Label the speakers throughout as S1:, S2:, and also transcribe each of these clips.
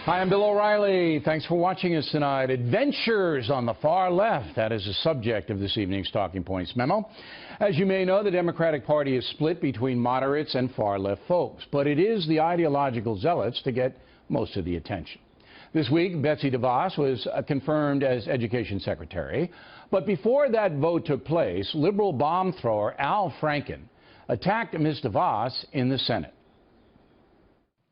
S1: Hi, I'm Bill O'Reilly. Thanks for watching us tonight. Adventures on the far left. That is the subject of this evening's Talking Points memo. As you may know, the Democratic Party is split between moderates and far left folks, but it is the ideological zealots to get most of the attention. This week, Betsy DeVos was confirmed as Education Secretary, but before that vote took place, liberal bomb thrower Al Franken attacked Ms. DeVos in the Senate.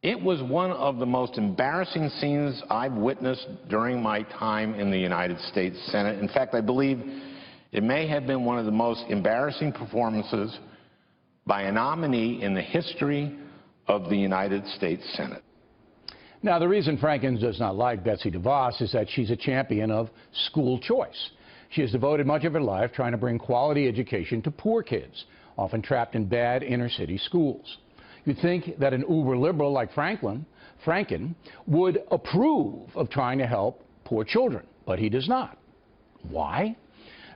S2: It was one of the most embarrassing scenes I've witnessed during my time in the United States Senate. In fact, I believe it may have been one of the most embarrassing performances by a nominee in the history of the United States Senate.
S1: Now, the reason Franken does not like Betsy DeVos is that she's a champion of school choice. She has devoted much of her life trying to bring quality education to poor kids, often trapped in bad inner-city schools. You'd think that an uber-liberal like Franken would approve of trying to help poor children, but he does not. Why?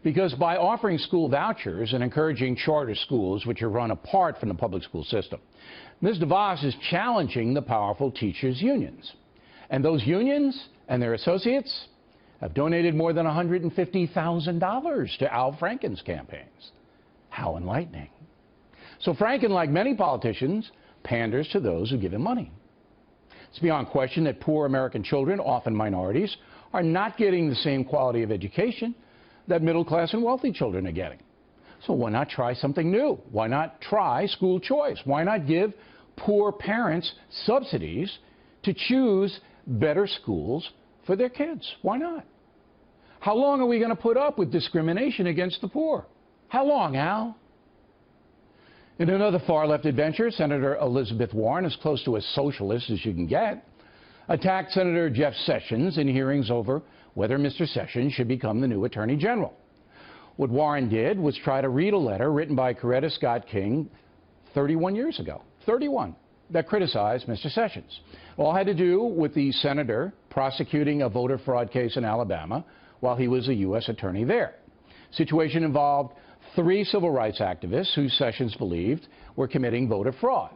S1: Because by offering school vouchers and encouraging charter schools, which are run apart from the public school system, Ms. DeVos is challenging the powerful teachers' unions. And those unions and their associates have donated more than $150,000 to Al Franken's campaigns. How enlightening. So Franken, like many politicians, panders to those who give him money. It's beyond question that poor American children, often minorities, are not getting the same quality of education that middle-class and wealthy children are getting. So why not try something new? Why not try school choice? Why not give poor parents subsidies to choose better schools for their kids? Why not? How long are we going to put up with discrimination against the poor? How long, Al? In another far-left adventure, Senator Elizabeth Warren, as close to a socialist as you can get, attacked Senator Jeff Sessions in hearings over whether Mr. Sessions should become the new Attorney General. What Warren did was try to read a letter written by Coretta Scott King 31 years ago, 31, that criticized Mr. Sessions. It all had to do with the senator prosecuting a voter fraud case in Alabama while he was a U.S. attorney there. The situation involved 3 civil rights activists who Sessions believed were committing voter fraud.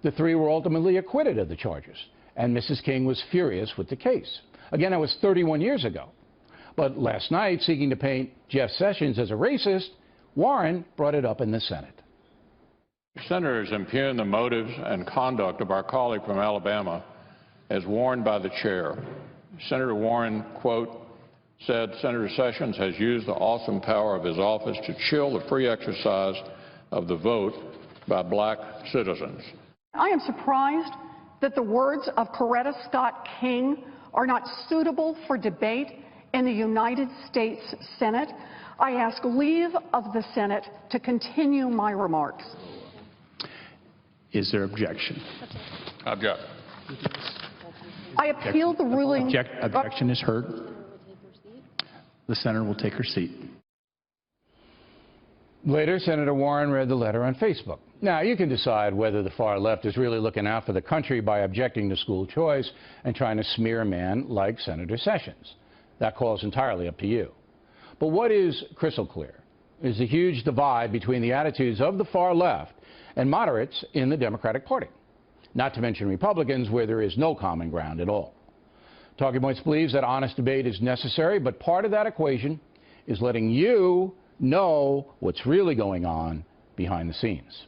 S1: The 3 were ultimately acquitted of the charges, and Mrs. King was furious with the case. Again, that was 31 years ago. But last night, seeking to paint Jeff Sessions as a racist, Warren brought it up in the Senate.
S3: Senators impugn the motives and conduct of our colleague from Alabama as warned by the chair. Senator Warren, quote, said Senator Sessions has used the awesome power of his office to chill the free exercise of the vote by black citizens.
S4: I am surprised that the words of Coretta Scott King are not suitable for debate in the United States Senate. I ask leave of the Senate to continue my remarks.
S5: Is there objection?
S3: Object.
S4: I appeal the ruling.
S5: Objection is heard. The senator will take her seat.
S1: Later, Senator Warren read the letter on Facebook. Now, you can decide whether the far left is really looking out for the country by objecting to school choice and trying to smear a man like Senator Sessions. That call is entirely up to you. But what is crystal clear is the huge divide between the attitudes of the far left and moderates in the Democratic Party, not to mention Republicans, where there is no common ground at all. Talking Points believes that honest debate is necessary, but part of that equation is letting you know what's really going on behind the scenes.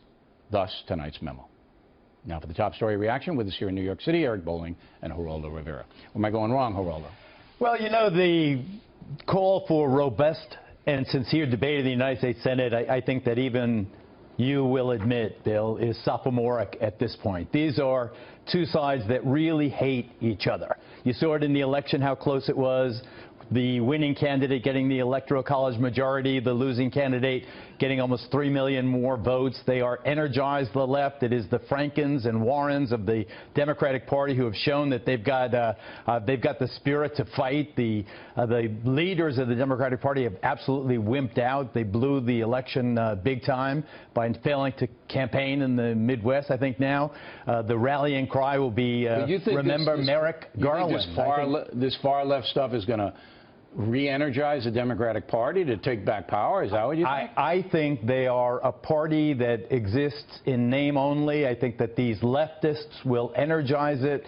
S1: Thus, tonight's memo. Now for the top story reaction with us here in New York City, Eric Bolling and Geraldo Rivera. Where am I going wrong, Geraldo?
S6: Well, you know, the call for robust and sincere debate in the United States Senate, I think that even you will admit, Bill, is sophomoric at this point. These are 2 sides that really hate each other. You saw it in the election, how close it was. The winning candidate getting the Electoral College majority, the losing candidate getting almost 3 million more votes. They are energized, the left. It is the Frankens and Warrens of the Democratic Party who have shown that they've got the spirit to fight. The leaders of the Democratic Party have absolutely wimped out. They blew the election big time by failing to campaign in the Midwest. I think now the rallying cry will be remember Merrick Garland.
S1: This far left stuff is going to re-energize the Democratic Party to take back power? Is that what you think?
S6: I think they are a party that exists in name only. I think that these leftists will energize it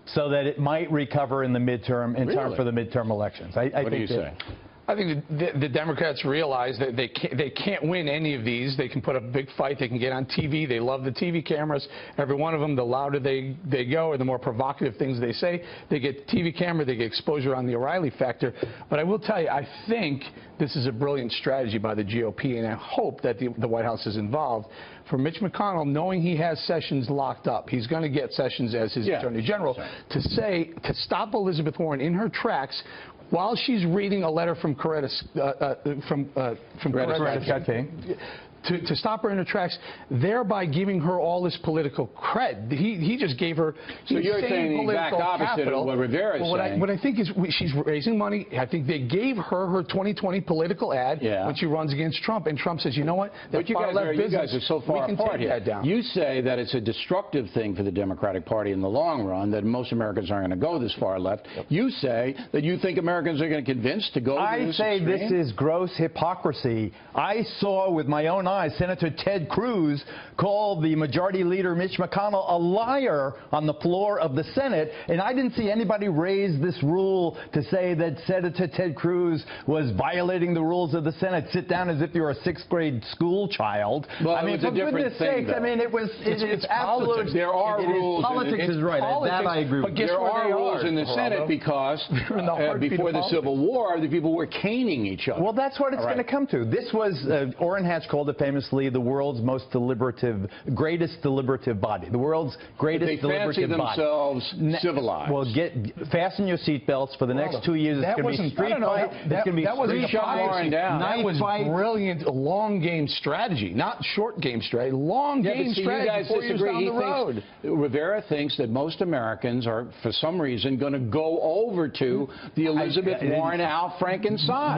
S6: so that it might recover in the midterm, in time for the midterm elections.
S1: What do you say?
S5: I think the Democrats realize that they can't win any of these. They can put up a big fight. They can get on TV. They love the TV cameras. Every one of them, the louder they go or the more provocative things they say, they get TV camera, they get exposure on the O'Reilly factor. But I will tell you, I think this is a brilliant strategy by the GOP, and I hope that the White House is involved. For Mitch McConnell, knowing he has Sessions locked up, he's going to get Sessions as his Attorney General, to stop Elizabeth Warren in her tracks while she's reading a letter from Coretta
S6: Scott King.
S5: To stop her in her tracks, thereby giving her all this political cred. He just gave her.
S1: So you're saying the exact opposite of what Rivera is saying.
S5: What I think is she's raising money. I think they gave her 2020 political ad when she runs against Trump, and Trump says, you know what?
S1: But you guys are so far apart here. You say that it's a destructive thing for the Democratic Party in the long run, that most Americans aren't going to go this far left. You say that you think Americans are going to convince to go to this extreme?
S6: This is gross hypocrisy. I saw with my own eyes Senator Ted Cruz call the Majority Leader Mitch McConnell a liar on the floor of the Senate, and I didn't see anybody raise this rule to say that Senator Ted Cruz was violating the rules of the Senate. Sit down as if you're a 6th grade school child.
S1: Well,
S6: I mean,
S1: for goodness sakes,
S6: I mean, it's
S1: politics. There are rules.
S6: Politics is right. That I agree with.
S1: But there are rules in the Senate because before the Civil War, the people were caning each other.
S6: Well, that's what it's going to come to. This was, Orrin Hatch called it famously, the world's most greatest deliberative body. The world's greatest deliberative body.
S1: They fancy themselves civilized.
S6: Well, fasten your seatbelts for the next 2 years. It's going to be street fight. It's going to be street fight.
S5: That was brilliant long game strategy, not short game strategy. Long game strategy.
S1: You guys disagree. Rivera thinks that most Americans are, for some reason, going to go over to the Elizabeth Warren, Al Franken side.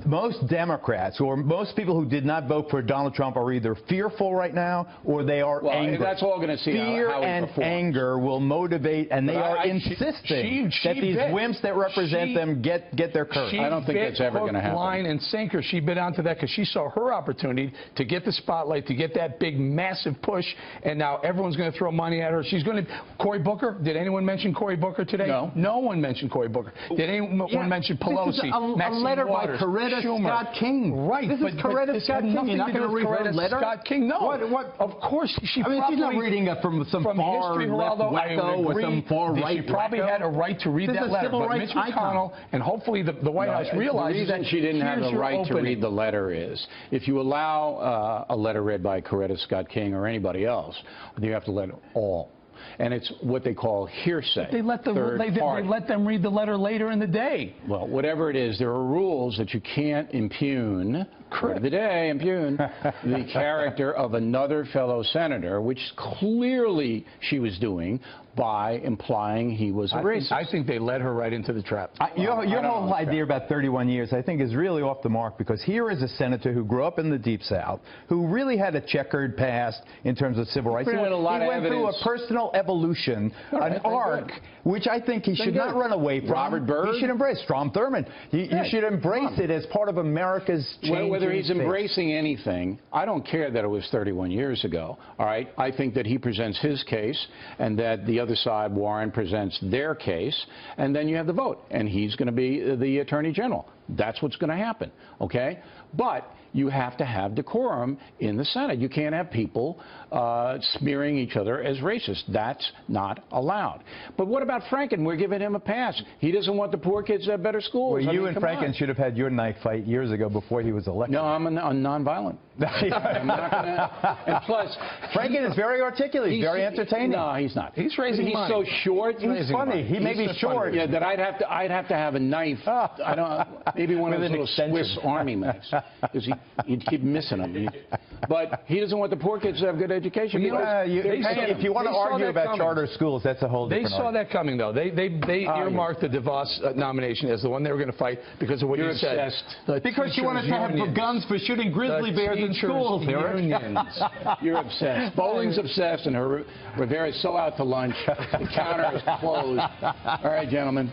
S6: Most Democrats, or most people who did not vote for Donald Trump, are either fearful right now or they are angry.
S1: That's all going to see
S6: Fear
S1: how
S6: and anger will motivate, and they are insisting that these wimps that represent them get their curve.
S1: I don't think that's ever going to happen.
S5: Line and sinker, she bit onto that because she saw her opportunity to get the spotlight, to get that big, massive push, and now everyone's going to throw money at her. She's going to. Cory Booker. Did anyone mention Cory Booker today?
S1: No.
S5: No one mentioned Cory Booker. Did anyone mention Pelosi?
S6: This is a letter
S5: Waters,
S6: by Coretta
S5: Schumer.
S6: Scott King.
S5: Right.
S6: This is Coretta Scott King. You're not going to read her letter?
S5: Scott King. No.
S6: What?
S5: Of course, she's not
S6: reading it from some far left wacko or some far right.
S5: She probably had a right to read that letter. But Mitch McConnell and hopefully the White House realizes
S1: that she didn't have the right to read the letter is if you allow a letter read by Coretta Scott King or anybody else, you have to let all. And it's what they call hearsay.
S5: They let them read the letter later in the day.
S1: Well, whatever it is, there are rules that you can't impugn. Word of the day, impugn the character of another fellow senator, which clearly she was doing by implying he was a racist.
S5: I think they led her right into the trap.
S6: Your whole idea about 31 years, I think, is really off the mark, because here is a senator who grew up in the Deep South, who really had a checkered past in terms of civil rights. He went through a personal evolution, an arc, which I think he should not run away from.
S1: Robert Byrd.
S6: He should embrace. Strom Thurmond. You should embrace it as part of America's change.
S1: Whether he's embracing anything, I don't care that it was 31 years ago. All right, I think that he presents his case, and that the other side, Warren, presents their case, and then you have the vote, and he's going to be the Attorney General. That's what's going to happen, okay? But you have to have decorum in the Senate. You can't have people smearing each other as racist. That's not allowed. But what about Franken? We're giving him a pass. He doesn't want the poor kids to have better schools.
S6: Well, you and Franken should have had your knife fight years ago before he was elected.
S1: No, I'm nonviolent. I'm not gonna, and plus,
S6: Franken is very articulate. He's very entertaining.
S1: No, he's not.
S5: He's raising money.
S1: He's so short.
S6: He's funny. He may be short.
S1: Yeah, that I'd have to have a knife. I don't. Maybe one of those little Swiss Army knives, because he'd keep missing them. But he doesn't want the poor kids to have good education.
S6: If you want to argue about charter schools, that's a whole different
S5: argument. They saw that coming, though. They earmarked the DeVos nomination as the one they were going to fight because of what you said.
S6: Because you wanted to have guns for shooting grizzly bears in schools, Eric.
S1: You're obsessed. Bowling's obsessed, and Rivera's so out to lunch. The counter is closed. All right, gentlemen.